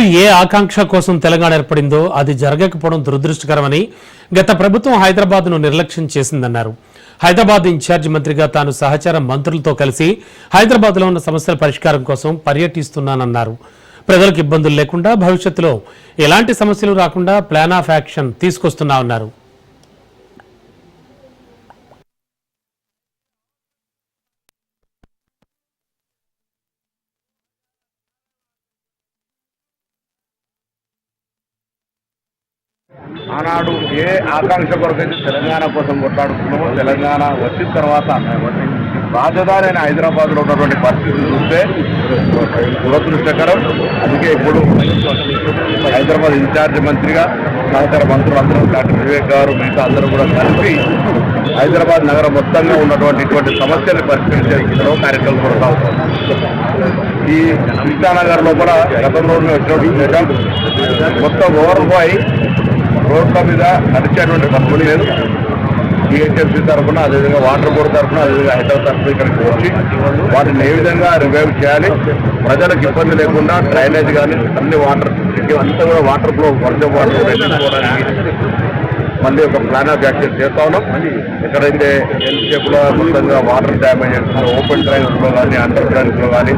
ఆనాడు ఏ ఆకాంక్ష కోసం తెలంగాణ ఏర్పడిందో అది జరగకపోవడం దురదృష్టకరమని గత ప్రభుత్వం హైదరాబాద్ను నిర్లక్ష్యం చేసిందన్నారు. హైదరాబాద్ ఇన్ఛార్జి మంత్రిగా తాను సహచార మంత్రులతో కలిసి హైదరాబాద్లో ఉన్న సమస్యల పరిష్కారం కోసం పర్యటిస్తున్నానన్నారు. ప్రజలకు ఇబ్బందులు లేకుండా భవిష్యత్తులో ఎలాంటి సమస్యలు రాకుండా ప్లాన్ ఆఫ్ యాక్షన్ తీసుకొస్తున్నామన్నారు. ఆనాడు ఏ ఆకాంక్ష కొరకైతే తెలంగాణ కోసం కొట్లాడుతున్నామో తెలంగాణ వచ్చిన తర్వాత రాజధాని అయిన హైదరాబాద్లో ఉన్నటువంటి పరిస్థితులు చూస్తే దురదృష్టకరం. అందుకే ఇప్పుడు హైదరాబాద్ ఇన్ఛార్జ్ మంత్రిగా సహచార మంత్రులందరూ డాక్టర్ వివేక్ గారు మిగతా అందరూ కూడా కలిసి హైదరాబాద్ నగరం మొత్తంగా ఉన్నటువంటి ఇటువంటి సమస్యలు పరిష్కరించే కార్యక్రమం కొనసాగుతుంది. ఈ కృష్ణానగర్ లోపల గతంలో వచ్చినటువంటి మొత్తం ఓవర్ఫ్లో రోడ్ల మీద నడిచేటువంటి పరిస్థితి లేదు. జిహెచ్ఎంసీ తరఫున, అదేవిధంగా వాటర్ బోర్డు తరఫున, అదేవిధంగా హైదరాబాద్ తరఫున ఇక్కడికి వచ్చి వాటిని ఏ విధంగా రివైవ్ చేయాలి, ప్రజలకు ఇబ్బంది లేకుండా డ్రైనేజ్ కానీ అన్ని వాటర్ అంతా కూడా వాటర్ ఫ్లో వర్షం వాటర్ వెళ్ళిపోవడానికి మళ్ళీ ఒక ప్లాన్ ఆఫ్ యాక్షన్ చేస్తా ఉన్నాం. ఎక్కడైతే ఎల్షేప్లో మొత్తంగా వాటర్ డ్యామేజ్ అవుతుందో ఓపెన్ డ్రైన్స్లో కానీ అండర్ డ్రైన్స్లో కానీ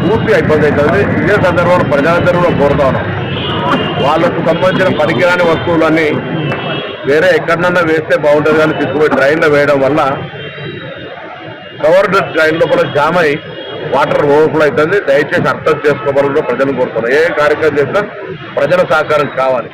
పూర్తిగా ఇబ్బంది అవుతుంది. ఇదే సందర్భంలో ప్రజలందరూ కూడా కోరుతా ఉన్నాం, వాళ్ళకు సంబంధించిన పనికిరాని వస్తువులన్నీ వేరే ఎక్కడన్నా వేస్తే బాగుంటుంది కానీ తీసుకుపోయి డ్రైన్లో వేయడం వల్ల కవర్డ్ డ్రైన్ లోపల జామ్ అయి వాటర్ ఓవర్ఫ్లో అవుతుంది. దయచేసి అర్థం చేసుకోవాలని ప్రజలు కోరుతున్నారు. ఏ కార్యక్రమం చేసినా ప్రజల సహకారం కావాలి.